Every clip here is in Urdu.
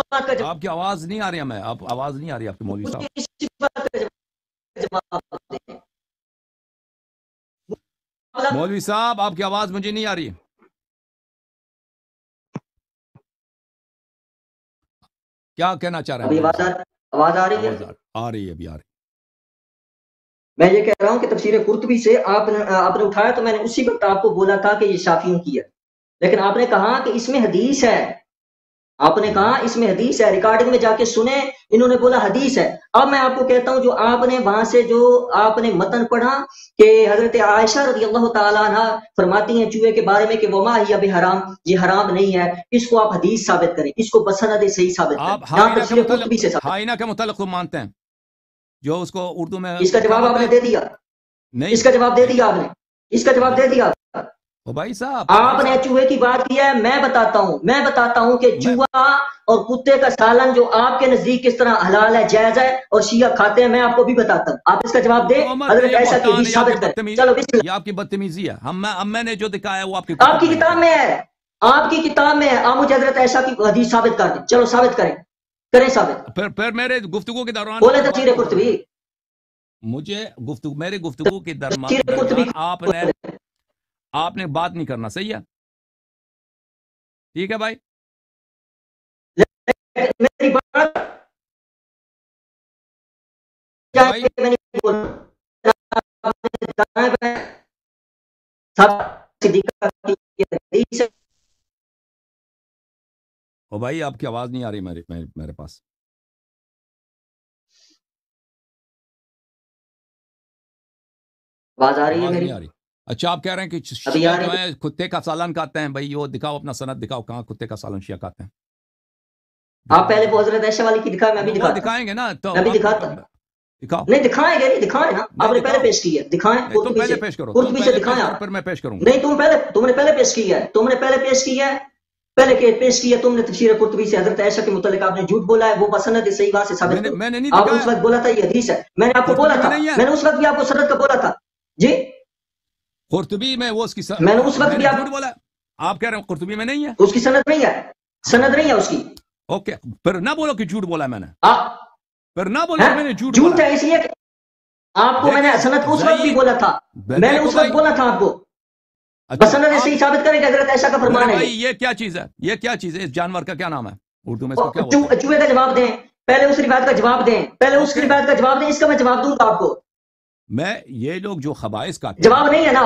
بات کا آپ کی آواز نہیں آ رہی ہے، میں آپ آواز نہیں آ رہی آپ کی مولوی صاحب. اسی بات کا جواب دیں. مولوی صاحب آپ کی آواز مجھے نہیں آ رہی ہے. کیا کہنا چاہ رہے ہیں ابھی مولوی صاحب؟ آواز آ رہی ہے؟ آ رہی ہے، ابھی آ رہی ہے. میں یہ کہہ رہا ہوں کہ تفسیر قرطبی سے آپ نے اٹھایا تو میں نے اسی وقت آپ کو بولا تھا کہ یہ شافیوں کی ہے، لیکن آپ نے کہا کہ اس میں حدیث ہے. آپ نے کہا اس میں حدیث ہے، ریکارڈنگ میں جا کے سنیں، انہوں نے بولا حدیث ہے. اب میں آپ کو کہتا ہوں جو آپ نے وہاں سے جو آپ نے متن پڑھا کہ حضرت عائشہ رضی اللہ تعالیٰ عنہ فرماتی ہیں چوہے کے بارے میں کہ وما ہی بحرام، یہ حرام نہیں ہے، اس کو آپ حدیث ثابت کریں، اس کو بسند صحیح ثابت کریں. آپ یہاں تفسیر قرطبی سے ثابت. ہائنہ کے متعلق تو مانتے ہیں جو اس کو اردو میں اس کا جواب آپ نے دے دیا، نہیں، اس کا جواب دے دیا آپ نے، اس کا جواب دے دیا. او بھائی صاحب، آپ نے چوہے کی بات کی ہے، میں بتاتا ہوں کہ چوہا اور کتے کا سالن جو آپ کے نزدیک کس طرح حلال ہے، جائز ہے، اور شیعہ کھاتے ہیں، میں آپ کو بھی بتاتا ہوں. آپ اس کا جواب دیں، حضرت عائشہ کی حدیث ثابت کریں. چلو بسم اللہ. یہ آپ کی بدتمیزی ہے. اب میں نے جو دکھایا وہ آپ کی کتاب میں ہے، آپ کی کتاب میں ہے. آپ مجھے حضرت عائشہ کی حدیث ثابت کر دیں. چلو ثابت کریں ثابت. پھر میرے گفتگو کے دوران بولے تفسیر قرطبی. مجھے میرے گفتگو کے درمیان آپ نے بات نہیں کرنا، صحیح ہے؟ ٹھیک ہے بھائی. میری بات او بھائی آپ کی آواز نہیں آ رہی میرے پاس. آواز آ رہی ہے آواز میری؟ نہیں آ رہی. اچھا آپ کہہ رہے ہیں کہ شیعہ جو ہے کتے کا سالن کھاتے ہیں. بھائی وہ دکھاؤ، اپنا سند دکھاؤ، کہاں کتے کا سالن شیعہ کھاتے ہیں. آپ پہلے وہ حضرت عائشہ والی کی دکھائیں، میں بھی وہ دکھاتا دکھائیں گے نا تو میں بھی دکھاتا. دکھاؤ. نہیں دکھائیں گے، نہیں دکھائیں نا. آپ نے پہلے پیش کی ہے، دکھائیں. تم پہلے پیش کرو، قرطبی سے دکھائیں. پھر میں پیش کروں. نہیں تم نے پہلے پیش کی ہے، تم نے پہلے پیش کی ہے، پیش کی ہے تم نے تفسیر قرطبی سے. حضرت عائشہ کے متعلق آپ نے جھوٹ بولا ہے، وہ بسند صحیح بات سے ثابت کرو. میں نے نہیں آپ دکھایا. اس وقت بولا تھا یہ حدیث ہے، میں نے آپ کو بولا تھا، میں نے اس وقت بھی آپ کو سند کا بولا تھا. جی قرطبی میں وہ اس کی میں نے اس وقت بھی جھوٹ بولا. آپ کہہ رہے ہیں قرطبی میں نہیں ہے، اس کی سند نہیں ہے، سند نہیں ہے اس کی. اوکے، پھر نہ بولو کہ جھوٹ بولا میں نے. پھر نہ بولو کہ میں نے جھوٹ جھوٹ بولا. ہے اس لیے کہ آپ کو میں نے سند کو اس وقت بھی بولا تھا، میں نے اس وقت بولا تھا آپ کو. بسند صحیح ثابت کریں کہ حضرت عائشہ کا فرمان ہے. یہ کیا چیز ہے؟ یہ کیا چیز ہے؟ اس جانور کا کیا نام ہے اردو میں؟ اس کو کیا بولتے ہیں؟ چوہے کا جواب دیں. پہلے اس روایت کا جواب دیں، پہلے اس روایت کا جواب دیں. اس کا میں جواب دوں گا آپ کو. میں یہ لوگ جو خبائث کا جواب نہیں ہے نا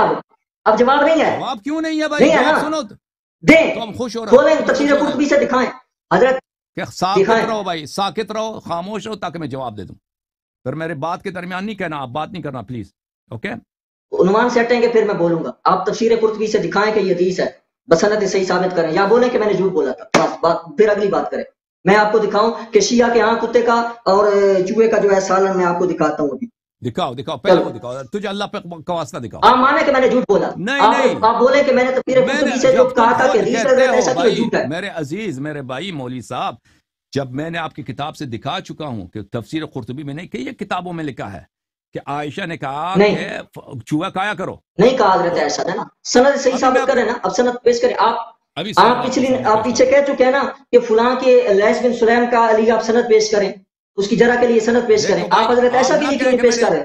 اب جواب نہیں ہے. جواب کیوں نہیں ہے بھائی؟ نہیں ہے نا، سنو دیں. تو ہم خوش ہو کھولیں رہے تفسیر قرطبی سے دکھائیں. حضرت ساکت رہو بھائی، ساکت رہو، خاموش رہو تاکہ میں جواب دے دوں. پھر میرے بات کے درمیان نہیں کہنا، آپ بات نہیں کرنا پلیز. اوکے، عنوان سے ہٹیں گے پھر میں بولوں گا. آپ تفسیر قرطبی سے دکھائیں کہ یہ حدیث ہے، بسند صحیح ثابت کریں، یا بولیں کہ میں نے جھوٹ بولا تھا. بس پھر اگلی بات کریں. میں آپ کو دکھاؤں کہ شیعہ کے ہاں کتے کا اور چوہے کا جو ہے سالن میں آپ کو دکھاتا ہوں ابھی. دکھاؤ پہلے وہ دکھاؤ. تجھے اللہ کا واسطہ دکھاؤ. آپ مانے کہ میں نے جھوٹ بولا. نہیں، آپ بولے کہ میں نے تفسیر قرطبی سے جو کہا تھا کہ حدیث ایسا کہ جھوٹ ہے. میرے عزیز، میرے بھائی مولوی صاحب، جب میں نے آپ کی کتاب سے دکھا چکا ہوں کہ تفسیر قرطبی میں نہیں کہ یہ کتابوں میں لکھا ہے کہ عائشہ نے کہا کہ چوہا کھایا کرو. نہیں کہا حضرت عائشہ نے نا. سند صحیح ثابت کریں نا. اب سند پیش کریں. آپ پیچھے کہہ چکے ہیں نا کہ فلاں کے لیث بن سلیم کا علی آپ سند پیش کریں، اس کی جرح کے لیے سند پیش کریں. آپ حضرت عائشہ کے لیے کیوں نہیں پیش کر رہے؟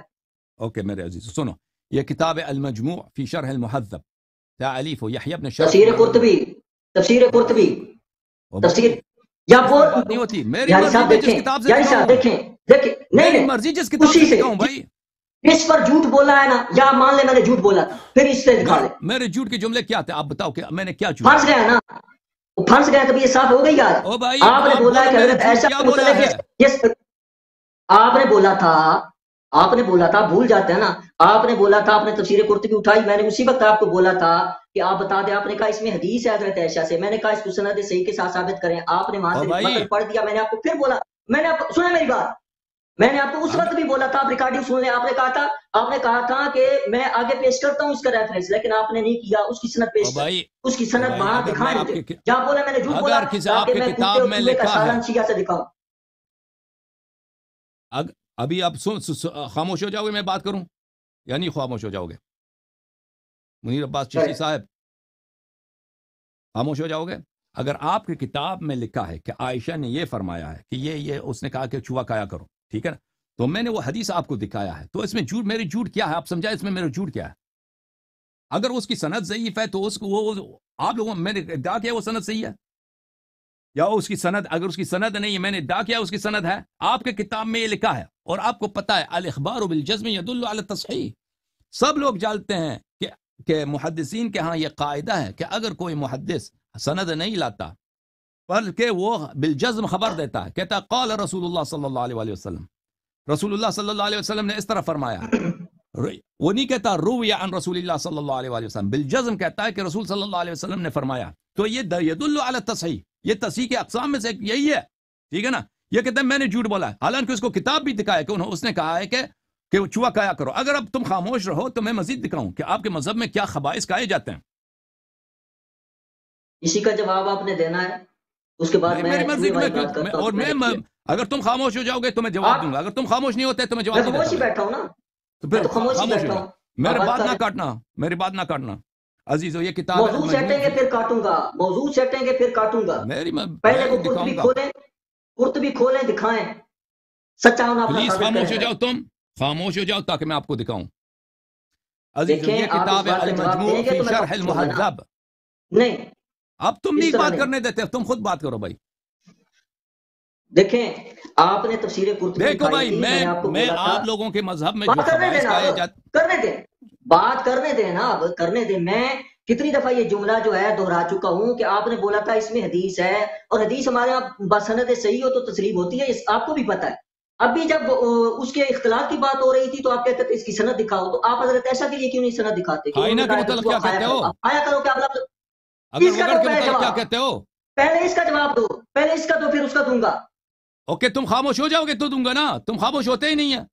اوکے میرے عزیز سنو، یہ کتاب المجموع فی شرح المہذب تالیف یحیی بن شرف. تفسیر قرطبی یا بات نہیں ہوتی. میری مرضی میں جس کتاب سے دیکھیں میری مرضی جس کتاب سے دکھاؤں بھائی. اس پر جھوٹ بولا ہے نا، یا مان لے میں نے جھوٹ بولا تھا، پھر اس سے دکھا لے. میرے جھوٹ کے جملے کیا تھے؟ آپ بتاؤ کہ میں نے کیا جھوٹ. پھنس گیا نا، پھنس گیا تب یہ صاف ہو گئی. یار آپ نے بولا کہ حضرت عائشہ کے متعلق آپ نے بولا تھا بھول جاتے ہیں نا. آپ نے بولا تھا، آپ نے تفسیر قرطبی اٹھائی، میں نے اسی وقت آپ کو بولا تھا کہ آپ بتا دیں. آپ نے کہا اس میں حدیث ہے حضرت عائشہ سے. میں نے کہا اس کو سند صحیح کے ساتھ ثابت کریں. آپ نے وہاں سے متن پڑھ دیا. میں نے آپ کو پھر بولا، میں نے آپ کو سنا میری بات، میں نے آپ کو اس وقت بھی بولا تھا. آپ ریکارڈنگ سن لیں. آپ نے کہا تھا کہ میں آگے پیش کرتا ہوں اس کا ریفرنس، لیکن آپ نے نہیں کیا. اس کی سند پیش کر، اس کی سند وہاں دکھائیں مجھے. جہاں بولا میں نے جھوٹ بولا تاکہ میں کتاب میں لکھا ہے شیعہ سے دکھاؤں. ابھی آپ خاموش ہو جاؤ گے میں بات کروں یا نہیں خاموش ہو جاؤ گے؟ منیر عباس چشتی صاحب خاموش ہو جاؤ گے؟ اگر آپ کی کتاب میں لکھا ہے کہ عائشہ نے یہ فرمایا ہے کہ یہ اس نے کہا کہ چوہا کھایا کرو، ٹھیک ہے نا، تو میں نے وہ حدیث آپ کو دکھایا ہے، تو اس میں جھوٹ، میری جھوٹ کیا ہے آپ سمجھائیں، اس میں میرا جھوٹ کیا ہے؟ اگر اس کی سند ضعیف ہے تو اس کو وہ آپ لوگوں میں نے ادعا کیا وہ سند صحیح ہے، یا اس کی سند، اگر اس کی سند نہیں ہے میں نے ادعا کیا اس کی سند ہے، آپ کے کتاب میں یہ لکھا ہے، اور آپ کو پتا ہے الاخبار بالجزم يدل على التصحیح، سب لوگ جانتے ہیں کہ محدثین کے ہاں یہ قاعدہ ہے کہ اگر کوئی محدث سند نہیں لاتا بلکہ وہ بالجزم خبر دیتا ہے، کہتا ہے قال رسول اللہ صلی اللہ علیہ وسلم، رسول اللہ صلی اللہ علیہ وسلم نے اس طرح فرمایا، وہ نہیں کہتا روی عن رسول اللہ صلی اللہ علیہ وسلم، بالجزم کہتا ہے کہ رسول صلی اللہ علیہ وسلم نے فرمایا، تو یہ يدل على التصحیح، یہ تصحیح کے اقسام میں سے یہی ہے، ٹھیک ہے نا؟ یہ کہتے ہیں میں نے جھوٹ بولا ہے، حالانکہ اس کو کتاب بھی دکھایا کہ اس نے کہا ہے کہ چوہا کھایا کرو۔ اگر اب تم خاموش رہو تو میں مزید دکھاؤں کہ آپ کے مذہب میں کیا خبائث کھائے جاتے ہیں۔ اسی کا جواب آپ نے دینا ہے، اس کے بعد میری مرضی، اور میں اگر تم خاموش ہو جاؤ گے تو میں جواب دوں گا، اگر تم خاموش نہیں ہوتے تو میں جواب نہیں خاموش ہی دیتا۔ بیٹھا ہوں نا، تو پھر خاموش خاموش ہو بیٹھا جاؤ، ہوں، میری بات نہ کاٹنا، میری بات نہ کاٹنا عزیزو، یہ کتاب موضوع سیٹیں گے پھر کاٹوں گا، موضوع سیٹیں گے پھر کاٹوں گا، میری پہلے وہ دکھاؤں گا، قرطبی کھولیں دکھائیں، سچا ہونا اپنا پلیز ثابت خاموش ہو کریں۔ جاؤ، تم خاموش ہو جاؤ تاکہ میں آپ کو دکھاؤں۔ عزیزو دیکھیں یہ آپ اس کتاب ہے بات کا جواب المجموع دیں گے فی تو میں شرح خاموش ہوں گا نا۔ المہذب۔ نہیں، اب تم اس نہیں طرح بات نہیں۔ کرنے دیتے، تم خود بات کرو بھائی۔ دیکھیں آپ نے تفسیر قرطبی دیکھو دکھائی بھائی، تھی، میں نے آپ کو میں بولا تھا آپ لوگوں کے مذہب میں جو بات کرنے خبائث دینا، کھائے جاتے، کرنے دیں، بات کرنے دیں نا، اب کرنے دیں۔ میں کتنی دفعہ یہ جملہ جو ہے دہرا چکا ہوں کہ آپ نے بولا تھا اس میں حدیث ہے، اور حدیث ہمارے یہاں بسند صحیح ہو تو تسلیم ہوتی ہے، آپ کو بھی پتا ہے۔ اب بھی جب اس کے اختلاف کی بات ہو رہی تھی تو آپ کہتے تھے اس کی سند دکھاؤ، تو آپ حضرت عائشہ کے لیے کیوں نہیں سند دکھاتے کہ آئینہ انہوں نے کے کہا کہ متعلق چوہا کیا کھایا کہتے کرو، ہو؟ اب آیا کرو کیا مطلب؟ اگر اس کا وگڑ دو کے پہلے متعلق کیا جواب، کہتے ہو؟ پہلے اس کا جواب دو، پہلے اس کا دو پھر اس کا دوں گا۔ اوکے، تم خاموش ہو جاؤ گے تو دوں گا نا، تم خاموش ہوتے ہی نہیں ہیں۔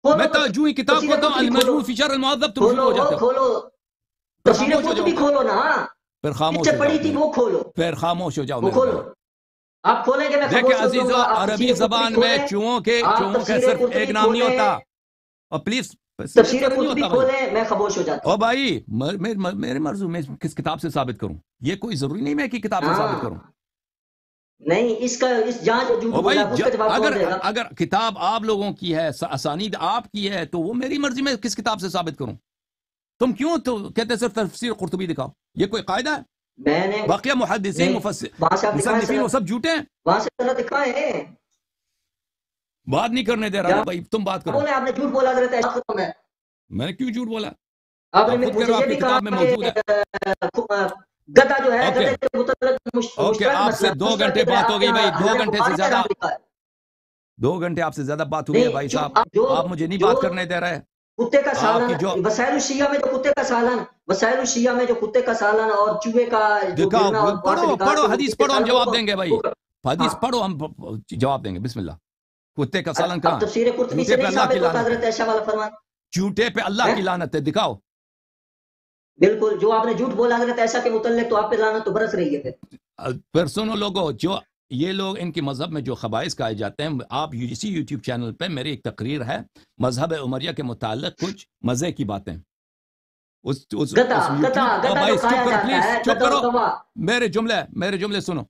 کھولو میں تو جو ہی کتاب تفسیر کھولتا ہوں قرطبی المجموع فی شرح المہذب، تم شروع ہو جاتے ہو، کھولو پھر تفسیر خاموش ہو جاؤ، قرطبی کھولو نا، پھر خاموش پیچھے ہو پڑی جاؤ، تھی وہ کھولو، پھر خاموش ہو جاؤ وہ میرے کھولو۔ بھائی۔ آپ کھولیں گے میں دیکھیں خاموش ہو جاؤں عزیزو، گا۔ آپ عربی تفسیر قرطبی زبان میں کھولیں، چوہوں آپ کا تفسیر صرف قرطبی ایک نام نہیں کھولیں، ہوتا، اور پلیز تفسیر نہیں قرطبی ہوتا بھائی۔ کھولیں، میں خاموش ہو جاتا او ہوں۔ بھائی، میرے مرضی میں کس کتاب سے ثابت کروں؟ یہ کوئی ضروری نہیں میں کہ کتاب سے ثابت کروں۔ نہیں، اس جہاں جو جھوٹ او بھائی، بولا اس کا جواب کون دے گا؟ اگر کتاب آپ لوگوں کی ہے، اسانید آپ کی ہے، تو وہ میری مرضی میں کس کتاب سے ثابت کروں؟ تم کیوں تو کہتے صرف تفسیر قرطبی دکھاؤ؟ یہ کوئی قاعدہ ہے؟ میں نے باقی محدثین وہاں سے آپ دکھائیں مصنفین وہ سند، سب جھوٹے ہیں، وہاں سے سند دکھائیں۔ بات نہیں کرنے دے رہا نا بھائی، تم بات کرو۔ آپ نے جھوٹ بولا حضرت عائشہ ختم ہے۔ میں نے کیوں جھوٹ بولا؟ آپ نے آپ خود کہہ مجھے رہے ہو یہ آپ کی بھی کہا کتاب میں موجود ہے۔ کہ گدا جو ہے، اوکے گدے کے متعلق اوکے، مشترک آپ سے مسئلہ 2 گھنٹے بات ہو گئی بھائی، 2 گھنٹے سے زیادہ، لکھا ہے۔ 2 گھنٹے آپ سے زیادہ بات ہوئی ہے بھائی صاحب، آپ مجھے نہیں بات کرنے دے رہے۔ کتے کا آپ کی سالن، جو وسائل الشیعہ میں جو کتے کا سالن، وسائل الشیعہ میں جو کتے کا سالن اور چوہے کا جو دکھاؤ، گرنا اور وہاں سے نکال پڑھو کے وہ حدیث کتے پڑھو، ہم سالن جواب دیں گے بھائی، حدیث ہاں۔ پڑھو، ہم جواب دیں گے، بسم اللہ۔ کتے کا سالن اب کہاں؟ تفسیر قرطبی جھوٹے سے پہ نہیں اللہ کی ثابت ہوتا لعنت حضرت ہے، عائشہ والا فرمان؟ جھوٹے پہ اللہ کی لعنت ہے، دکھاؤ۔ بالکل، جو آپ نے جھوٹ بولا حضرت عائشہ کے متعلق تو آپ پہ لعنت تو برس رہی ہے پھر۔ پھر سنو لوگو، جو یہ لوگ ان کی مذہب میں جو خبائث کہے جاتے ہیں، آپ اسی یوٹیوب چینل پہ میری ایک تقریر ہے مذہب عمریہ کے متعلق کچھ مزے کی باتیں، گدا جو کھایا جاتا ہے، چپ گدا کرو، گوا۔ میرے جملے سنو۔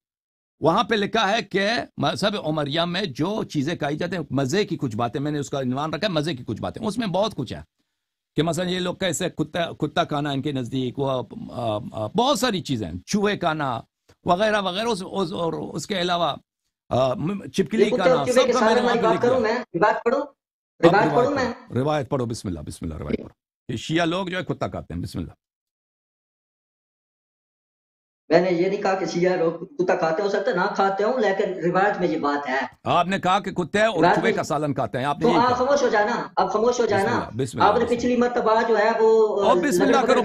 وہاں پہ لکھا ہے کہ مذہب عمریہ میں جو چیزیں کہی جاتی ہیں مزے کی کچھ باتیں، میں نے اس کا عنوان رکھا ہے مزے کی کچھ باتیں، اس میں بہت کچھ ہے کہ مثلا یہ لوگ کیسے کتا کھانا ان کے نزدیک، وہ بہت ساری چیزیں، چوہے کھانا وغیرہ وغیرہ، اور اس کے علاوہ چپکلی کھانا، سب کا میں نے وہاں پہ لکھ دیا۔ روایت پڑھوں میں؟ روایت پڑھو، بسم اللہ، بسم اللہ، روایت پڑھو۔ یہ شیعہ لوگ جو ہے کتا کھاتے ہیں، بسم اللہ۔ میں نے یہ نہیں کہا کہ شیعہ لوگ کتا کھاتے، ہو سکتا ہے نہ کھاتے ہوں، لیکن روایت میں یہ بات ہے۔ آپ نے کہا کہ کتے اور چوہے کا سالن کھاتے ہیں، آپ نے تو یہ آپ کہا۔ خاموش ہو جانا، اب خاموش ہو جانا۔ بسم اللہ، آپ نے پچھلی مرتبہ جو ہے وہ بسم اللہ کرو،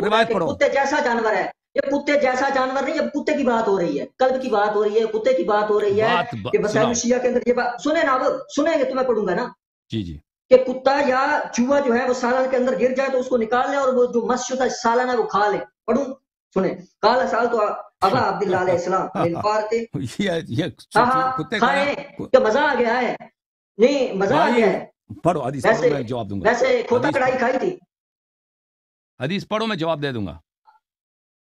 روایت پڑھو۔ کتے جیسا جانور ہے، یہ کتے جیسا جانور نہیں، اب کتے کی بات ہو رہی ہے، قلب کی بات ہو رہی ہے، کتے کی بات ہو رہی ہے کہ وسائل الشیعہ کے اندر یہ بات سنیں نا، اب سنیں گے تو میں پڑھوں گا نا جی جی، کہ کتا یا چوہا جو ہے وہ سالن کے اندر گر جائے تو اس کو نکال لیں اور وہ جو مس شدہ سالن ہے وہ کھا لیں۔ پڑھوں، سنیں۔ قال سألت ابا عبداللہ علیہ السلام کھائیں، کہ مزہ آ گیا ہے، نہیں مزہ آ گیا ہے۔ پڑھو حدیث پڑھو، میں جواب دوں گا۔ ویسے کھوتا کڑھائی کھائی تھی؟ حدیث پڑھو، میں جواب دے دوں گا۔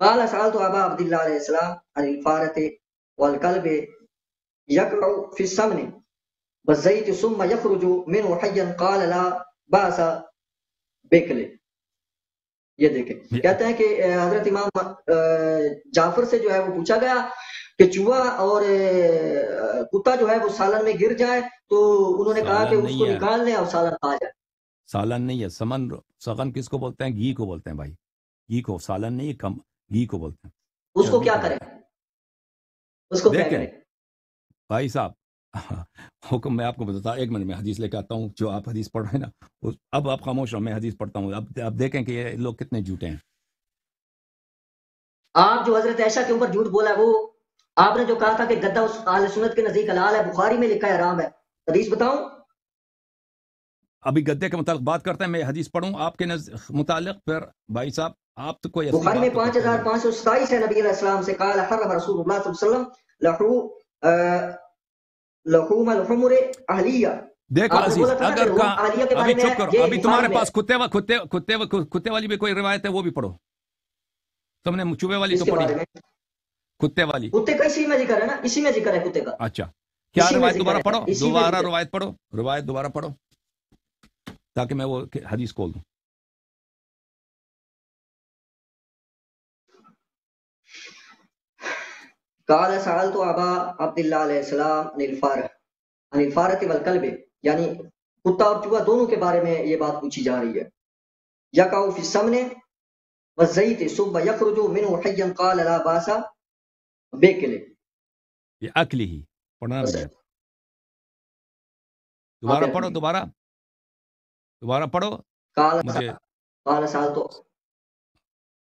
قال سألت أبا عبد الله عليه السلام عن الفارة والكلب يقع في السمن والزيت ثم يخرج منه حيا قال لا بأس بكله. یہ دیکھیں کہتے ہیں کہ حضرت امام جعفر سے جو ہے وہ پوچھا گیا کہ چوہا اور کتا جو ہے وہ سالن میں گر جائے تو انہوں نے کہا کہ سالن اس کو نہیں ہے، نکال لیں اور سالن کھا جائے. سالن نہیں ہے، سغن کس کو بولتے ہیں؟ گھی کو بولتے ہیں بھائی، گھی کو، سالن نہیں ہے، کم گھی کو بولتے ہیں، اس کو چربی کیا کو کریں، بولتے ہیں۔ اس کو کیا دیکھیں کریں. بھائی صاحب، حکم میں آپ کو بتاتا ہوں، ایک منٹ میں حدیث لے کے آتا ہوں، جو آپ حدیث پڑھ رہے ہیں نا، اب آپ خاموش رہو، میں حدیث پڑھتا ہوں، اب دیکھیں کہ یہ لوگ کتنے جھوٹے ہیں۔ آپ جو حضرت عائشہ کے اوپر جھوٹ بولا ہے وہ آپ نے جو کہا تھا کہ گدا اس اہل سنت کے نزدیک حلال ہے، بخاری میں لکھا ہے حرام ہے، حدیث بتاؤں. ابھی گدے کے متعلق بات کرتے ہیں، میں حدیث پڑھوں آپ کے متعلق، پھر بھائی صاحب آپ تو کوئی اصلی بخاری میں بات تو کرتے ہی نہیں۔ 5527 ہے، نبی علیہ السلام سے قال حرم رسول اللہ صلی اللہ علیہ وسلم لحوم الحمر اہلیہ. دیکھو آپ نے عزیز، بولا تھا نا کہ اگر لحوم اہلیہ کے ابھی بارے میں چپ ہے، کرو، یہ ابھی بخاری تمہارے میں ہے. پاس کتے والی بھی کوئی روایت ہے، وہ بھی پڑھو۔ تم نے چوہے والی اس تو کے پڑھی، بارے میں کتے والی۔ کتے کا اسی میں ذکر ہے نا، اسی میں ذکر ہے کتے کا، اچھا، کیا اسی میں روایت؟ ذکر دوبارہ ہے، پڑھو، اسی میں دوبارہ ذکر. روایت پڑھو، روایت دوبارہ پڑھو، تاکہ میں وہ حدیث کھول دوں۔ قال سألت ابا عبد الله علیہ السلام عن الفارة والکلب، یعنی کتا اور چوہا دونوں کے بارے میں یہ بات پوچھی جا رہی ہے. یقع فی السمن والزیت ثم یخرج منه حیا قال لا باس بکل. یہ اکلی ہی پڑھنا بس بھی ہے، آپ دوبارہ پڑھو، دوبارہ پڑھو قال مجھے۔ قال سألت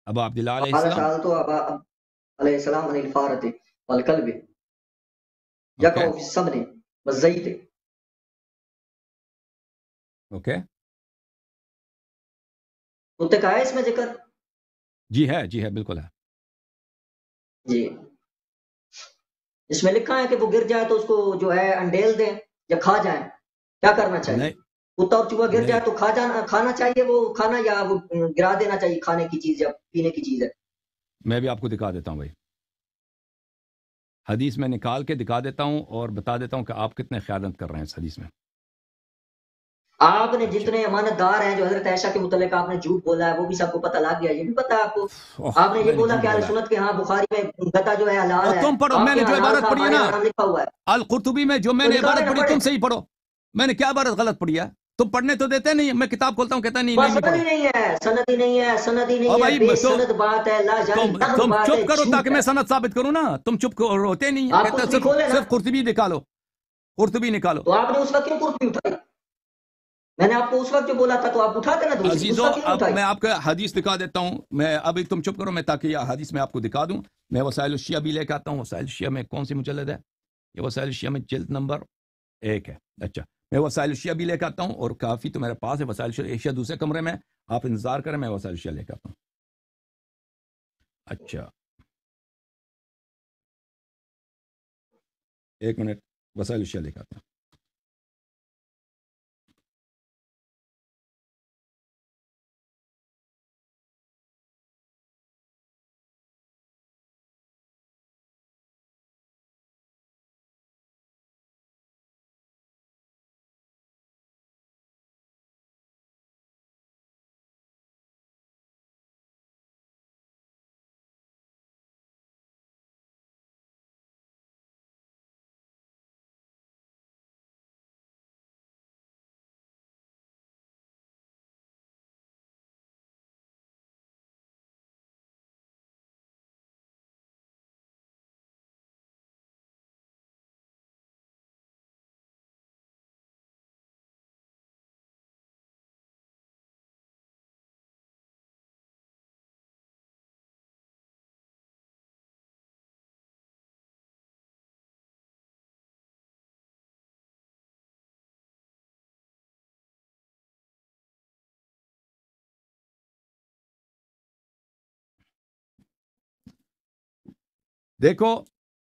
ابا عبداللہ علیہ قال السلام، سألت ابا علیہ السلام عن الفارة والکلب اوکے یقع فی السمن والزیت. اوکے، کتے کا ہے اس میں ذکر؟ جی ہے، جی ہے، بالکل ہے۔ جی اس میں لکھا ہے کہ وہ گر جائے تو اس کو جو ہے انڈیل دیں یا کھا جائیں، کیا کرنا چاہیے؟ نہیں کتا اور چوہا گر نہیں، جائے تو کھانا چاہیے وہ کھانا، یا وہ گرا دینا چاہیے کھانے کی چیز یا پینے کی چیز ہے؟ میں بھی آپ کو دکھا دیتا ہوں بھائی، حدیث میں نکال کے دکھا دیتا ہوں اور بتا دیتا ہوں کہ آپ کتنے خیانت کر رہے ہیں اس حدیث میں۔ آپ نے اچھا، جتنے امانت دار ہیں جو حضرت عائشہ کے متعلق آپ نے جھوٹ بولا ہے وہ بھی سب کو پتہ لگ گیا، یہ بھی پتہ ہے آپ کو. آپ نے یہ میں نے بولا جھوٹ کہ اہل بولا ہے، سنت کے ہاں بخاری میں گدا جو ہے حلال اور ہے، تم پڑھو، آپ میں کے نے جو یہاں حلال عبارت تھا پڑھی ہے ہمارے نا یہاں حرام لکھا ہوا ہے. القرطبی میں، جو میں تو نے نکالے عبارت نہ پڑھی، پڑھے، تم صحیح پڑھو۔ میں نے کیا عبارت غلط پڑھی ہے؟ تم پڑھنے تو دیتے نہیں، میں کتاب کھولتا ہوں، کہتا نہیں بس نہیں سند پڑھو۔ ہی نہیں ہے، سند ہی نہیں ہے، سند ہی اور نہیں ہے، بھائی بے تو سند بات ہے، لا یعنی لغو تم بات ہے، چپ کرو جھوٹ تاکہ ہے. میں سند ثابت کروں نا، تم چپ ہوتے نہیں ہیں، آپ کہتے ہیں قرطبی کھولے نا، صرف قرطبی نکالو، قرطبی نکالو۔ تو آپ نے اس وقت کیوں قرطبی اٹھائی؟ میں نے آپ کو اس وقت جو بولا تھا تو آپ اٹھاتے نا دوسری، اس عزیزو، وقت کیوں اب اٹھائی؟ میں آپ کا حدیث دکھا دیتا ہوں، میں ابھی تم چپ کرو، میں تاکہ یہ حدیث میں آپ کو دکھا دوں۔ میں وسائل الشیعہ بھی لے کے آتا ہوں، وسائل الشیعہ میں کون سی مجلد ہے؟ یہ وسائل الشیعہ میں جلد نمبر 1 ہے۔ اچھا، میں وسائل الشیعہ بھی لے کے آتا ہوں، اور کافی تو میرے پاس ہے وسائل الشیعہ دوسرے کمرے میں، آپ انتظار کریں، میں وسائل الشیعہ لے کے آتا ہوں۔ اچھا، ایک منٹ، وسائل الشیعہ لے کے آتا ہوں۔ دیکھو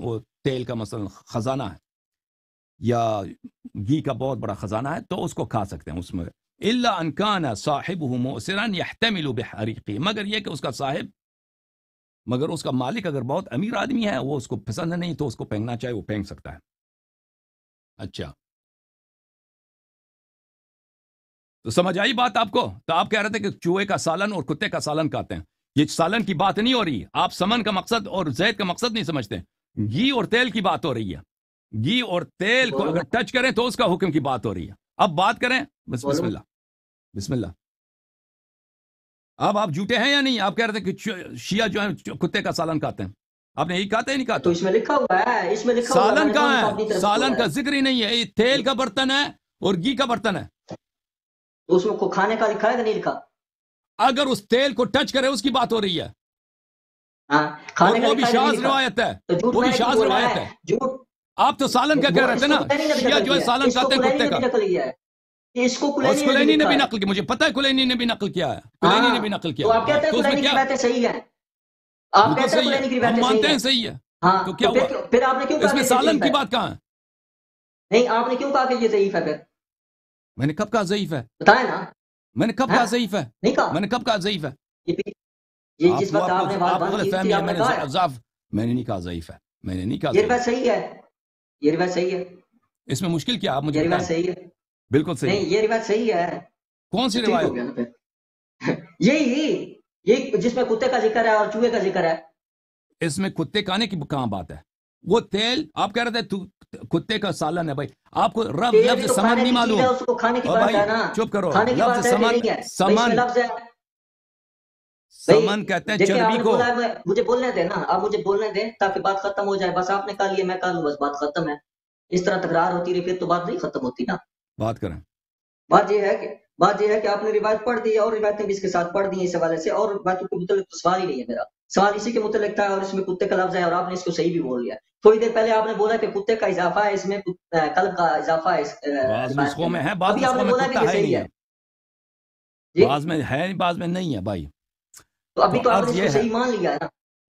وہ تیل کا مثلا خزانہ ہے یا گھی کا بہت بڑا خزانہ ہے تو اس کو کھا سکتے ہیں اس میں الا ان کان صاحبہ مؤسرا یحتمل بحریقہ، مگر یہ کہ اس کا صاحب، مگر اس کا مالک اگر بہت امیر آدمی ہے، وہ اس کو پسند نہیں تو اس کو پھینکنا چاہے وہ پھینک سکتا ہے۔ اچھا تو سمجھ آئی بات آپ کو؟ تو آپ کہہ رہے تھے کہ چوہے کا سالن اور کتے کا سالن کھاتے ہیں، یہ سالن کی بات نہیں ہو رہی، آپ سمن کا مقصد اور زید کا مقصد نہیں سمجھتے، گھی اور تیل کی بات ہو رہی ہے، گھی اور تیل کو اگر ٹچ کریں تو اس کا حکم کی بات ہو رہی ہے۔ اب بات کریں بسم اللہ، بسم اللہ۔ اب آپ جھوٹے ہیں یا نہیں؟ آپ کہہ رہے تھے کہ شیعہ جو ہیں کتے کا سالن کھاتے ہیں، آپ نے یہی کہا ہے نہیں کہا؟ تو اس میں لکھا ہوا ہے، اس میں لکھا ہوا ہے، سالن کہاں ہے؟ سالن کا ذکر ہی نہیں ہے، یہ تیل کا برتن ہے اور گھی کا برتن ہے۔ تو اس میں کو کھانے کا لکھا ہے کہ نہیں لکھا؟ اگر اس تیل کو ٹچ کرے اس کی بات ہو رہی ہے، ہاں اور وہ بھی شاذ روایت ہے، وہ بھی شاذ روایت ہے۔ آپ تو سالن کا کہہ رہے تھے نا، شیعہ جو ہے سالن کھاتے ہیں کتے کا، اس کو کلینی نے بھی نقل کیا، مجھے پتا ہے کلینی نے بھی نقل کیا ہے، کلینی نے بھی نقل کیا، تو آپ کہتے ہیں کلینی کی باتیں صحیح ہیں، آپ کہتے ہیں کلینی کی باتیں ہم مانتے ہیں صحیح ہے، تو کیا ہوا؟ پھر آپ نے کیوں اس میں سالن کی بات کہاں ہے؟ نہیں، آپ نے کیوں کہا کہ یہ ضعیف ہے؟ پھر میں نے کب کہا ضعیف ہے؟ بتائیں نا، میں نے کب کہا ضعیف ہے؟ نہیں کہا، میں نے کب کہا ضعیف ہے؟ یہ جس وقت آپ نے بات بند کی تھی آپ نے کہا میں نے نہیں کہا ضعیف ہے، میں نے نہیں کہا یہ روایت صحیح ہے، یہ روایت صحیح ہے، اس میں مشکل کیا؟ آپ مجھے یہ روایت صحیح ہے، بالکل صحیح نہیں یہ روایت صحیح ہے۔ کون سی روایت؟ یہی جس میں کتے کا ذکر ہے اور چوہے کا ذکر ہے۔ اس میں کتے کھانے کی کہاں بات ہے؟ وہ تیل آپ کہہ رہے تھے کتے کا سالن ہے، بھائی آپ کو رب لفظ سمن نہیں معلوم؟ اس کو کھانے کی بات ہے نا، چپ کرو، لفظ سمن، سمن کہتے ہیں چربی کو۔ مجھے بولنے دیں نا، آپ مجھے بولنے دیں تاکہ بات ختم ہو جائے، بس آپ نے کہا لیا میں کہہ لوں، بس بات ختم ہے۔ اس طرح تکرار ہوتی رہی پھر تو بات نہیں ختم ہوتی نا۔ بات کریں، بات یہ ہے کہ آپ نے روایت پڑھ دی اور روایتیں بھی اس کے ساتھ پڑھ دی اس حوالے سے، اور باتوں کے متعلق تو سوال ہی نہیں ہے میرا، سوال اسی کے متعلق تھا، اور اس میں کتے کا لفظ ہے اور آپ نے اس کو صحیح بھی بول لیا۔ تھوڑی دیر پہلے آپ نے بولا کہ کتے کا اضافہ ہے، اس میں قلب کا اضافہ ہے، بعض نسخوں میں ہے، بعض ابھی آپ نے نسخوں میں بولا کہ کتا یہ ہے صحیح نہیں ہے، ہے، بعض میں ہے بعض میں نہیں ہے بھائی۔ تو ابھی تو آپ نے اس کو صحیح مان لیا ہے نا۔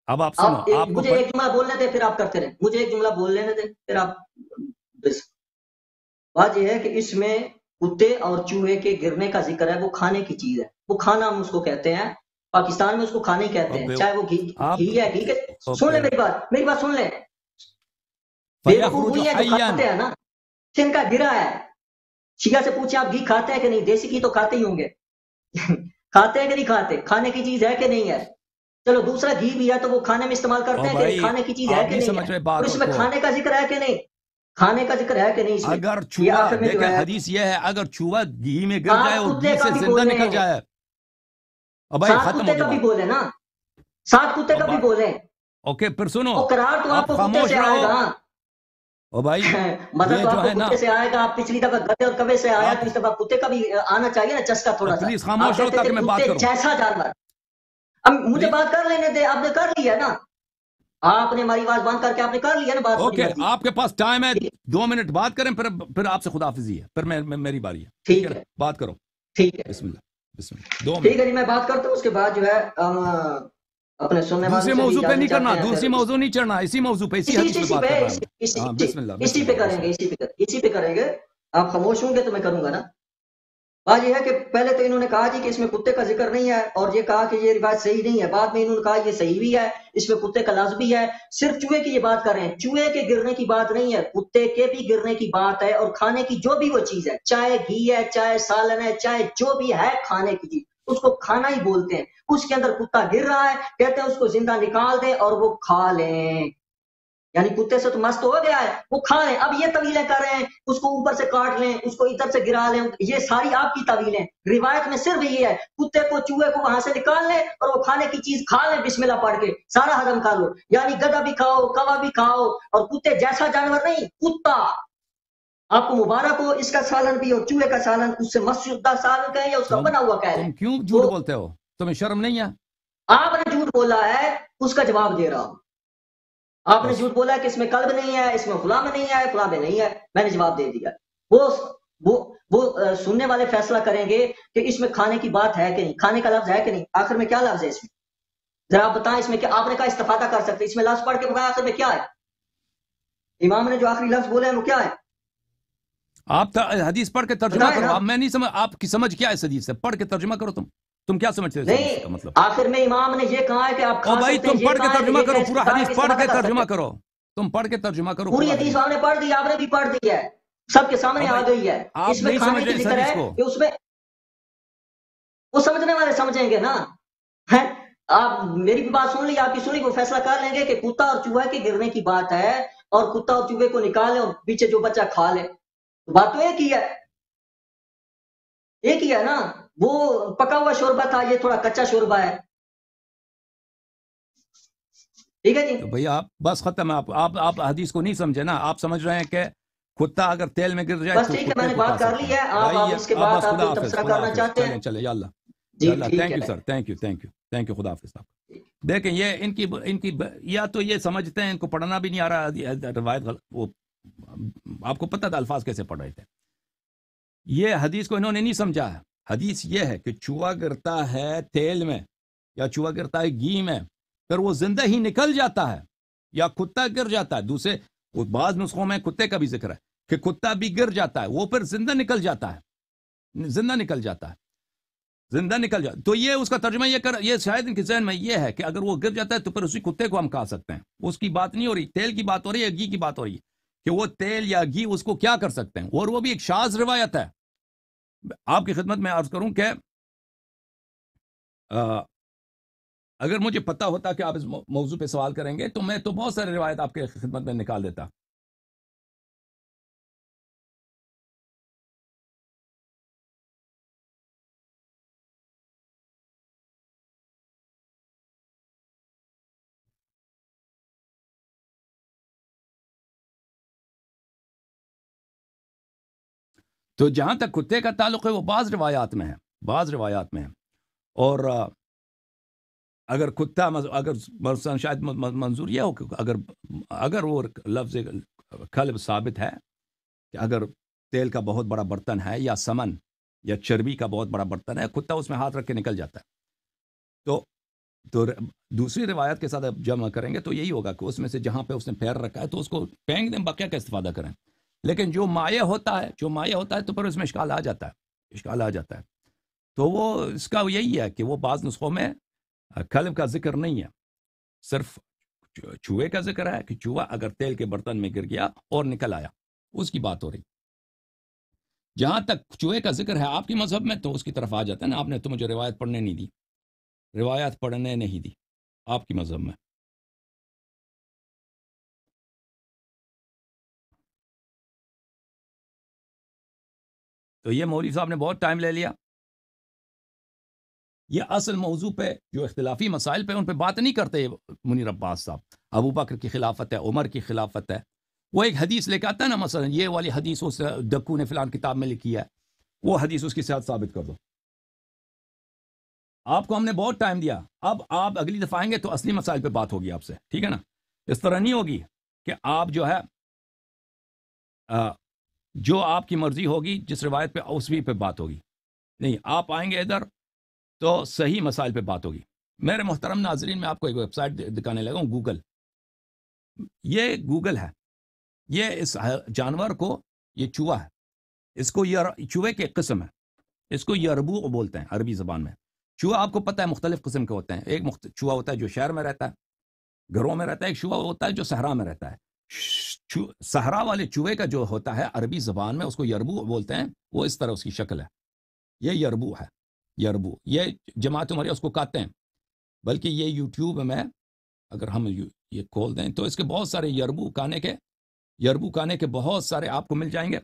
اب آپ سنو، آپ مجھے ایک جملہ بولنے دیں پھر آپ کرتے رہیں، مجھے ایک جملہ بول لینے دیں پھر آپ۔ بات یہ ہے کہ اس میں کتے اور چوہے کے گرنے کا ذکر ہے، وہ کھانے کی چیز ہے، وہ کھانا ہم اس کو کہتے ہیں، پاکستان میں اس کو کھانے کہتے ہیں، چاہے وہ گھی ہے، گھی کے سن لیں میری بات سن لیں، کھاتے ہیں نا، جن کا گرا ہے۔ شیعہ سے پوچھیں آپ گھی کھاتے ہیں کہ نہیں؟ دیسی گھی تو کھاتے ہی ہوں گے، کھاتے ہیں کہ نہیں کھاتے؟ کھانے کی چیز ہے کہ نہیں ہے؟ چلو دوسرا گھی بھی ہے تو وہ کھانے میں استعمال کرتے ہیں کہ کھانے کی چیز ہے کہ نہیں ہے؟ اور اس میں کھانے کا ذکر ہے کہ نہیں؟ کھانے کا ذکر ہے کہ نہیں؟ اگر چوہا، دیکھیں حدیث یہ ہے، اگر چوہا گھی میں گر جائے اور گھی سے زندہ نکل جائے، ساتھ کتے کا بھی بولے نا، ساتھ کتے کا بھی بولے، اوکے پھر سنو، قرار تو آپ کو کتے سے آئے گا، او بھائی مدد تو آپ کو کتے سے آئے گا۔ آپ پچھلی دفعہ گدے اور کبے سے آیا تو اس دفعہ کتے کا بھی آنا چاہیے نا، چسکا تھوڑا سا۔ پلیز خاموش ہو تاکہ میں بات کروں، جیسا جانور، اب مجھے بات کر لینے دے، آپ نے کر لیا نا، آپ نے ہماری آواز بند کر کے آپ نے کر لیا نا بات۔ اوکے آپ کے پاس ٹائم ہے 2 منٹ، بات کریں پھر آپ سے خداحافظی ہے، پھر میری باری ہے، ٹھیک ہے بات کرو، ٹھیک ہے، بسم اللہ بسم اللہ، 2 منٹ ٹھیک ہے جی، میں بات کرتا ہوں، اس کے بعد جو ہے اپنے سننے والوں سے دوسرے موضوع پہ نہیں کرنا، دوسری موضوع نہیں چڑھنا، اسی موضوع پہ، اسی حدیث پہ بات کر رہا ہوں۔ ہاں بسم اللہ، اسی پہ کریں گے، اسی پہ کریں گے، آپ خاموش ہوں گے تو میں کروں گا نا۔ بات یہ ہے کہ پہلے تو انہوں نے کہا جی کہ اس میں کتے کا ذکر نہیں ہے، اور یہ کہا کہ یہ روایت صحیح نہیں ہے، بعد میں انہوں نے کہا یہ صحیح بھی ہے، اس میں کتے کا لفظ بھی ہے، صرف چوہے کی یہ بات کر رہے ہیں، چوہے کے گرنے کی بات نہیں ہے، کتے کے بھی گرنے کی بات ہے، اور کھانے کی جو بھی وہ چیز ہے، چاہے گھی ہے، چاہے سالن ہے، چاہے جو بھی ہے کھانے کی چیز، اس کو کھانا ہی بولتے ہیں۔ اس کے اندر کتا گر رہا ہے، کہتے ہیں اس کو زندہ نکال دیں اور وہ کھا لیں، یعنی کتے سے تو مست ہو گیا ہے، وہ کھا لیں۔ اب یہ طویلیں کر رہے ہیں، اس کو اوپر سے کاٹ لیں، اس کو ادھر سے گرا لیں، یہ ساری آپ کی طویلیں۔ روایت میں صرف یہ ہے، کتے کو چوہے کو وہاں سے نکال لیں اور وہ کھانے کی چیز کھا لیں، بسم اللہ پڑھ کے سارا ہضم کر لو، یعنی گدھا بھی کھاؤ، کوا بھی کھاؤ، اور کتے جیسا جانور نہیں، کتا۔ آپ کو مبارک ہو، اس کا سالن بھی اور چوہے کا سالن اس سے مسجدہ سالن کہیں یا اس کا بنا ہوا کہہ تم کیوں جھوٹ بولتے ہو؟ تمہیں شرم نہیں ہے؟ آپ نے جھوٹ بولا ہے، اس کا جواب دے رہا ہوں۔ آپ نے جھوٹ بولا ہے کہ اس میں قلب نہیں ہے، اس میں فلاں میں نہیں ہے، فلاں میں نہیں ہے، میں نے جواب دے دیا۔ وہ سننے والے فیصلہ کریں گے کہ اس میں کھانے کی بات ہے کہ نہیں، کھانے کا لفظ ہے کہ نہیں، آخر میں کیا لفظ ہے اس میں، ذرا آپ بتائیں، اس میں کیا آپ نے کہا استفادہ کر سکتے، اس میں لفظ پڑھ کے بتایا آخر میں کیا ہے؟ امام نے جو آخری لفظ بولے ہیں وہ کیا ہے؟ آپ حدیث پڑھ کے ترجمہ بتائیں کرو. نا. آپ میں نہیں سمجھ, آپ کی سمجھ کیا ہے اس حدیث سے؟ پڑھ کے ترجمہ کرو. تم کیا سمجھتے ہو اس حدیث کا نہیں، مطلب؟ آخر میں امام نے یہ کہا ہے کہ آپ او کھا بھائی سکتے ہیں، تم یہ پڑھ کے کہا ہے کہ ترجمہ یہ کرو, کہ پورا استفادہ حدیث پڑھ استفادہ کے کر ترجمہ سکتے ہیں. کرو. تم پڑھ کے ترجمہ کرو پوری پورا حدیث حدیث. آپ نے پڑھ دی، آپ نے بھی پڑھ دی ہے، سب کے او سامنے آ بھائی گئی ہے. آپ اس میں نہیں کھانے سمجھ کی رہے اس ذکر حدیث ہے کو. کہ اس میں وہ سمجھنے والے سمجھیں گے نا. ہیں؟ آپ میری بھی بات سن لی، آپ کی سنی، وہ فیصلہ کر لیں گے کہ کتا اور چوہے کے گرنے کی بات ہے اور کتا اور چوہے کو نکالے اور پیچھے جو بچہ کھا لے. بات تو ایک ہی ہے، ایک ہی ہے نا. وہ پکا ہوا شوربہ تھا، یہ تھوڑا کچا شوربہ ہے. ٹھیک ہے جی. تو بھئی آپ بس ختم ہے. آپ حدیث کو نہیں سمجھے نا. آپ سمجھ رہے ہیں کہ کتا اگر تیل میں گر جائے بس تو ٹھیک ہے، میں کتے نے کو کھا بات کر سکتے لی ہیں. ہے. آپ اس کے آپ بعد بس آپ خدا جو حافظ, تبصرہ خدا کرنا حافظ. چاہتے ہیں. چلیں یاللہ جی یاللہ. ٹھیک تھینک یو ہے. سر, تھینک یو. خدا حافظ صاحب. دیکھیں یہ ان کی یا تو یہ سمجھتے ہیں, ان کو پڑھنا بھی نہیں آ رہا روایت وہ آپ کو پتہ تھا الفاظ کیسے پڑھ رہے تھے. یہ حدیث کو انہوں نے نہیں سمجھا ہے. حدیث یہ ہے کہ چوہا گرتا ہے تیل میں یا چوہا گرتا ہے گھی میں, پھر وہ زندہ ہی نکل جاتا ہے, یا کتا گر جاتا ہے. دوسرے بعض نسخوں میں کتے کا بھی ذکر ہے کہ کتا بھی گر جاتا ہے, وہ پھر زندہ نکل جاتا ہے, زندہ نکل جاتا ہے, زندہ نکل جاتا. تو یہ اس کا ترجمہ یہ شاید ان کے ذہن میں یہ ہے کہ اگر وہ گر جاتا ہے تو پھر اسی کتے کو ہم کھا سکتے ہیں. اس کی بات نہیں ہو رہی, تیل کی بات ہو رہی ہے, گھی کی بات ہو رہی ہے کہ وہ تیل یا گھی اس کو کیا کر سکتے ہیں. اور وہ بھی ایک شاذ روایت ہے. آپ کی خدمت میں عرض کروں کہ اگر مجھے پتا ہوتا کہ آپ اس موضوع پہ سوال کریں گے تو میں تو بہت سارے روایت آپ کے خدمت میں نکال دیتا. تو جہاں تک کتے کا تعلق ہے وہ بعض روایات میں ہے, اور اگر کتا اگر شاید منظور یہ ہو کہ اگر وہ لفظ کلب ثابت ہے کہ اگر تیل کا بہت بڑا برتن ہے یا سمن یا چربی کا بہت بڑا برتن ہے, کتا اس میں ہاتھ رکھ کے نکل جاتا ہے. تو دوسری روایت کے ساتھ اب جمع کریں گے تو یہی ہوگا کہ اس میں سے جہاں پہ اس نے پیر رکھا ہے تو اس کو پھینک دیں, بقیہ کا استفادہ کریں. لیکن جو مائع ہوتا ہے تو پھر اس میں اشکال آ جاتا ہے. تو وہ اس کا یہی ہے کہ وہ بعض نسخوں میں کلب کا ذکر نہیں ہے, صرف چوہے کا ذکر ہے کہ چوہا اگر تیل کے برتن میں گر گیا اور نکل آیا, اس کی بات ہو رہی. جہاں تک چوہے کا ذکر ہے آپ کی مذہب میں تو اس کی طرف آ جاتا ہے نا. آپ نے تو مجھے روایت پڑھنے نہیں دی آپ کی مذہب میں. تو یہ مولوی صاحب نے بہت ٹائم لے لیا. یہ اصل موضوع پہ جو اختلافی مسائل پہ ان پہ بات نہیں کرتے منیر عباس صاحب. ابو بکر کی خلافت ہے, عمر کی خلافت ہے, وہ ایک حدیث لے کے آتا ہے نا, مثلا یہ والی حدیث اس ڈکو نے فلان کتاب میں لکھی ہے, وہ حدیث اس کی صحت ثابت کر دو. آپ کو ہم نے بہت ٹائم دیا, اب آپ اگلی دفعہ آئیں گے تو اصلی مسائل پہ بات ہوگی آپ سے, ٹھیک ہے نا. اس طرح نہیں ہوگی کہ آپ جو ہے جو آپ کی مرضی ہوگی جس روایت پہ اسی پہ بات ہوگی. نہیں, آپ آئیں گے ادھر تو صحیح مسائل پہ بات ہوگی. میرے محترم ناظرین, میں آپ کو ایک ویب سائٹ دکھانے لگا ہوں, گوگل. یہ گوگل ہے, یہ اس جانور کو, یہ چوہا ہے, اس کو چوہے کی قسم ہے, اس کو یربوع بولتے ہیں عربی زبان میں. چوہا آپ کو پتہ ہے مختلف قسم کے ہوتے ہیں. ایک چوہا ہوتا ہے جو شہر میں رہتا ہے, گھروں میں رہتا ہے. ایک چوہا ہوتا ہے جو صحرا میں رہتا ہے. صحرا والے چوہے کا جو ہوتا ہے عربی زبان میں اس کو یربوع بولتے ہیں. وہ اس طرح اس کی شکل ہے, یہ یربوع ہے. یربوع, یہ جماعت عمریہ اس کو کہتے ہیں. بلکہ یہ یوٹیوب میں اگر ہم یہ کھول دیں تو اس کے بہت سارے یربوع کھانے کے بہت سارے آپ کو مل جائیں گے.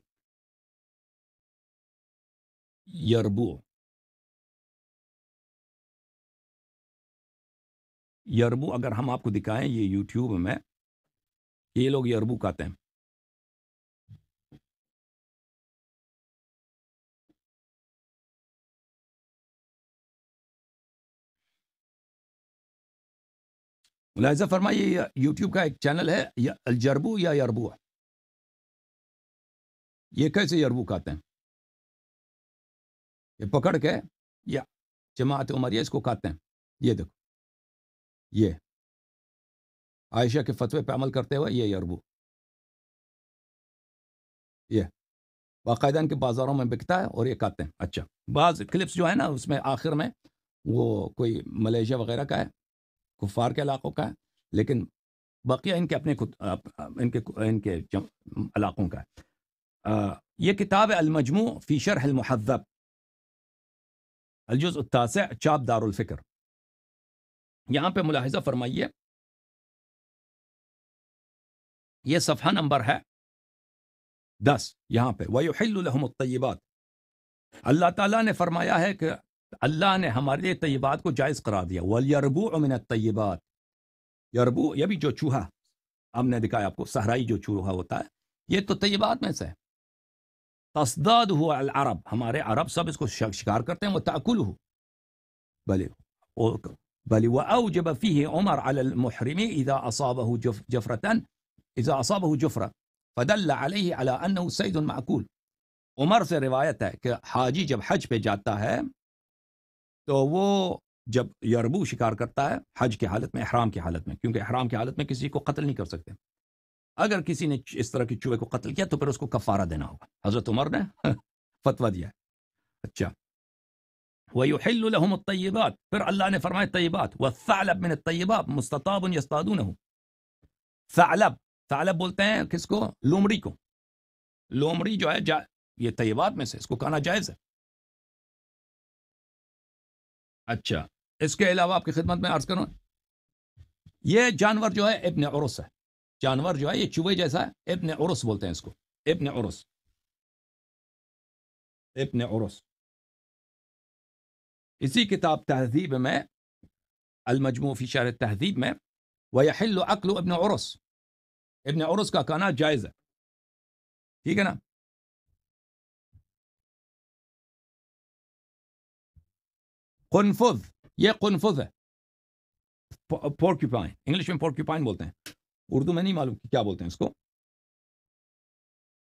یربوع اگر ہم آپ کو دکھائیں یہ یوٹیوب میں, یہ لوگ یربوع کہتے ہیں. ملاحظہ فرمائیے, یہ یوٹیوب کا ایک چینل ہے الجربوع یا یربوع. یہ کیسے یربوع کہتے ہیں؟ یہ پکڑ کے یا جماعت عمریہ اس کو کہتے ہیں. یہ دیکھو, یہ عائشہ کے فتوے پہ عمل کرتے ہوئے یہ یربوع. یہ باقاعدہ ان کے بازاروں میں بکتا ہے اور یہ کھاتے ہیں. اچھا بعض کلپس جو ہے نا اس میں آخر میں وہ کوئی ملیشیا وغیرہ کا ہے, کفار کے علاقوں کا ہے, لیکن بقیہ ان کے اپنے ان کے علاقوں کا ہے. یہ کتاب ہے المجموع فی شرح المحذب, الجزء التاسع, چاپ دار الفکر. یہاں پہ ملاحظہ فرمائیے, یہ صفحہ نمبر ہے 10. یہاں پہ وَيُحِلُّ لَهُمُ الطَّيِّبَاتِ, اللہ تعالیٰ نے فرمایا ہے کہ اللہ نے ہمارے لیے طیبات کو جائز قرار دیا. وَالْيَرْبُوعُ مِنَ الطَّيِّبَاتِ, یربو یہ بھی جو چوہا ہم نے دکھایا آپ کو, صحرائی جو چوہا ہوتا ہے, یہ تو طیبات میں سے ہے. تصدادہ العرب, ہمارے عرب سب اس کو شکار کرتے ہیں. وتأکلہ, بل وأوجب فيه عمر على المحرم إذا أصابه جفرة فدل عليه على أنه صيد معقول. عمر سے روایت ہے کہ حاجی جب حج پہ جاتا ہے تو وہ جب یربو شکار کرتا ہے حج کی حالت میں, احرام کی حالت میں, کیونکہ احرام کی حالت میں کسی کو قتل نہیں کر سکتے. اگر کسی نے اس طرح کی چوہے کو قتل کیا تو پھر اس کو کفارہ دینا ہوگا. حضرت عمر نے فتویٰ دیا ہے. اچھا وَيُحِلُّ لَهُمُ الطَّيِّبَاتِ, پھر اللہ نے فرمایا طیبات. وَالثَّعْلَبُ مِنَ الطَّيِّبَاتِ مُسْتَطَابٌ يَصْطَادُونَهُ. ثعلب, ثعلب بولتے ہیں کس کو؟ لومڑی کو. لومڑی جو ہے یہ طیبات میں سے, اس کو کھانا جائز ہے. اچھا اس کے علاوہ آپ کی خدمت میں عرض کروں, یہ جانور جو ہے ابن عرس ہے. جانور جو ہے یہ چوہے جیسا ہے, ابن عرس بولتے ہیں اس کو, ابن عرس, ابن عرس. اسی کتاب تہذیب میں, المجموع فی شرح تہذیب میں, وَيَحِلُّ أَكْلُ ابن عرس, ابن عرس کا کھانا جائز ہے. ٹھیک ہے نا. قنفذ, یہ قنفذ ہے, پورکیپائن, انگلش میں پورکیپائن بولتے ہیں, اردو میں نہیں معلوم کیا بولتے ہیں اس کو.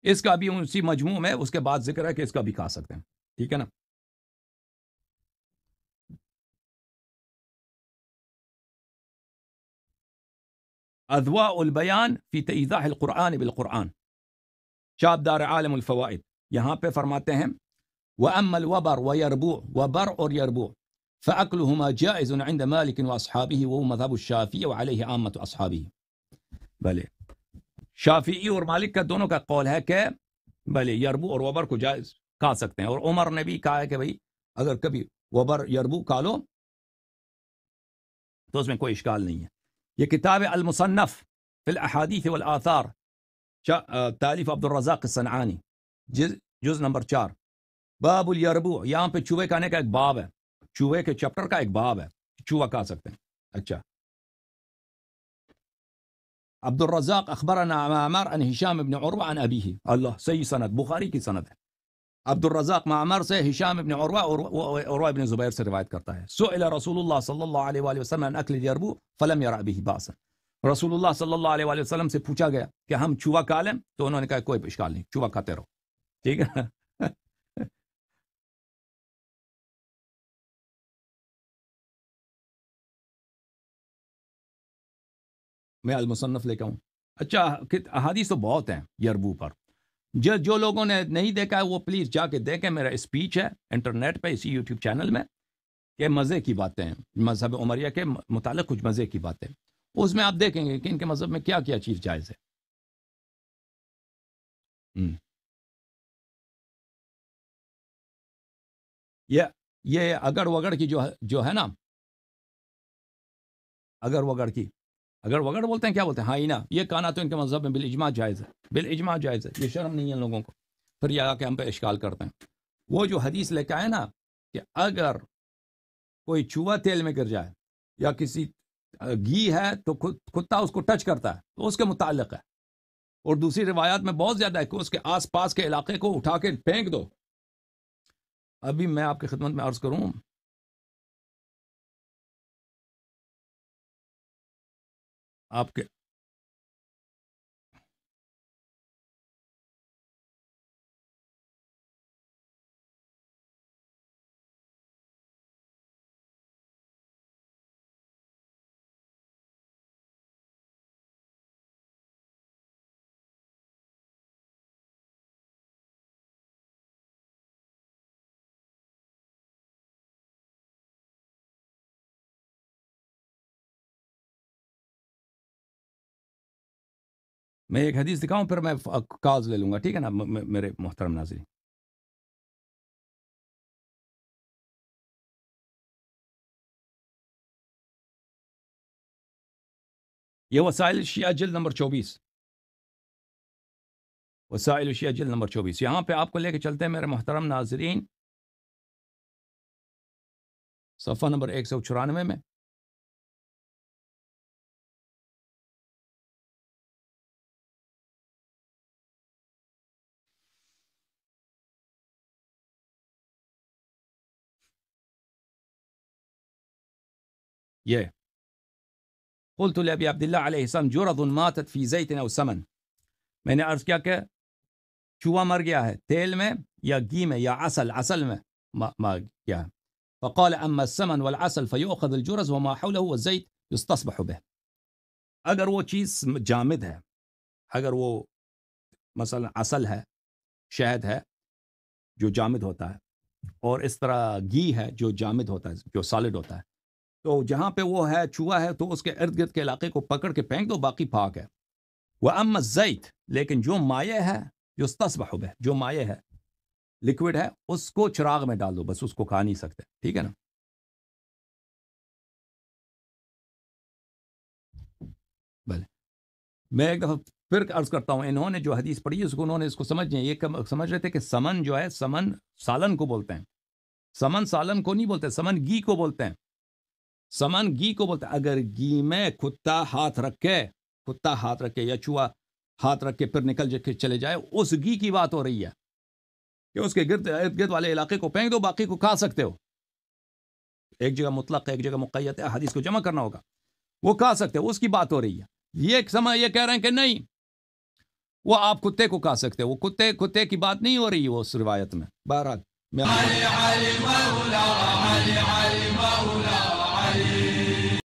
اس کا بھی اسی مجموع میں اس کے بعد ذکر ہے کہ اس کا بھی کھا سکتے ہیں. ٹھیک ہے نا. اضواء البیان فی ایضاح القرآن بالقرآن, چاپ دار عالم الفوائد. یہاں پہ فرماتے ہیں وَأَمَّا الْوَبَرُ وَيَرْبُوعُ, وبر اور یربوع, فَأَكْلُهُمَا جَائِزٌ عِنْدَ مَالِكٍ وَأَصْحَابِهِ وَهُوَ مَذْهَبُ الشَّافِعِيِّ وَعَلَيْهِ عَامَّةُ أَصْحَابِهِ. بلے شافعی اور مالک کا دونوں کا قول ہے کہ بلے یربوع اور وبر کو جائز کھا سکتے ہیں, اور عمر نے بھی کہا ہے کہ بھئی اگر کبھی وبر یربوع کھا لو تو اس میں کوئی اشکال نہیں ہے. یہ کتاب المصنف فی الاحادیث والآثار, تالیف عبد الرزاق الصنعانی, جز نمبر 4, باب الیربوع. یہاں پہ چوہے کھانے کا ایک باب ہے, چوہے کے چپٹر کا ایک باب ہے, چوہا کھا سکتے ہیں. اچھا عبد الرزاق اخبرنا معمر عن هشام بن عروہ عن ابیہ, اللہ صحیح سند, بخاری کی سند ہے. عبد الرزاق معمر سے, ہشام ابن عروہ اور عروہ ابن زبیر سے روایت کرتا ہے. سئل رسول اللہ صلی اللہ علیہ وآلہ وسلم عن اکل الیربوع فلم یرى به باسا, رسول اللہ صلی اللہ علیہ وآلہ وسلم سے پوچھا گیا کہ ہم چوہا کھا لیں, تو انہوں نے کہا کوئی اشکال نہیں, چوہا کھاتے رہو. ٹھیک ہے. میں المصنف لے کے ہوں. اچھا احادیث تو بہت ہیں یربوع پر. جو لوگوں نے نہیں دیکھا ہے وہ پلیز جا کے دیکھیں. میرا اسپیچ ہے انٹرنیٹ پہ, اسی یوٹیوب چینل میں, کہ مزے کی باتیں ہیں, مذہب عمریہ کے متعلق کچھ مزے کی باتیں. اس میں آپ دیکھیں گے کہ ان کے مذہب میں کیا کیا چیز جائز ہے. یہ اگر وگڑ کی جو ہے نا, اگر وگڑ بولتے ہیں, کیا بولتے ہیں, ہاں نا, یہ کہنا تو ان کے مذہب میں بالاجماع جائز ہے, بالاجماع جائز ہے. یہ شرم نہیں ہے لوگوں کو, پھر یہ آ کے ہم پہ اشکال کرتے ہیں. وہ جو حدیث لے کے آئے نا کہ اگر کوئی چوہا تیل میں گر جائے یا کسی گھی ہے تو کتا اس کو ٹچ کرتا ہے تو اس کے متعلق ہے, اور دوسری روایات میں بہت زیادہ ہے کہ اس کے آس پاس کے علاقے کو اٹھا کے پھینک دو. ابھی میں آپ کی خدمت میں عرض کروں, آپ کے میں ایک حدیث دکھاؤں پھر میں کاز لے لوں گا، ٹھیک ہے نا میرے محترم ناظرین. یہ وسائل شیعہ جلد نمبر 24، وسائل شیعہ جلد نمبر 24. یہاں پہ آپ کو لے کے چلتے ہیں میرے محترم ناظرین صفحہ نمبر 194 میں. یہ قلت لأبي عبد الله عليه السلام جرذ ماتت في زيت أو سمن، میں نے عرض کیا کہ چوہا مر گیا ہے تیل میں یا گھی میں یا عسل میں مر گیا ہے. فقال اما السمن والعسل فيؤخذ الجرز وما حوله والزيت يستصبح به. اگر وہ چیز جامد ہے، اگر وہ مثلا عسل ہے، شہد ہے جو جامد ہوتا ہے، اور اس طرح گھی ہے جو جامد ہوتا ہے، جو سالڈ ہوتا ہے، تو جہاں پہ وہ ہے چوہا ہے تو اس کے ارد گرد کے علاقے کو پکڑ کے پھینک دو، باقی پاک ہے. وَأَمَّا الزَّيْتِ، لیکن جو مائع ہے، جو استصبح بہ، جو مائع ہے، لیکوڈ ہے، اس کو چراغ میں ڈال دو، بس اس کو کھا نہیں سکتے، ٹھیک ہے نا. بھلے میں ایک دفعہ پھر عرض کرتا ہوں، انہوں نے جو حدیث پڑھی ہے اس کو انہوں نے اس کو سمجھ نہیں، یہ سمجھ رہے تھے کہ سمن جو ہے، سمن سالن کو بولتے ہیں، سمن سالن کو نہیں بولتے، سمن گھی کو بولتے ہیں، سمن گھی کو بولتے ہیں. اگر گھی میں کتا ہاتھ رکھے یا چوہا ہاتھ رکھ کے پھر نکل کے چلے جائے، اس گھی کی بات ہو رہی ہے کہ اس کے ارد گرد والے علاقے کو پھینک دو، باقی کو کھا سکتے ہو. ایک جگہ مطلق ہے، ایک جگہ مقید ہے، حدیث کو جمع کرنا ہوگا، وہ کھا سکتے ہو، اس کی بات ہو رہی ہے. یہ کہہ رہے ہیں کہ نہیں، وہ آپ کتے کو کھا سکتے ہو، وہ کتے کی بات نہیں ہو رہی ہے اس روایت میں. بہرحال میں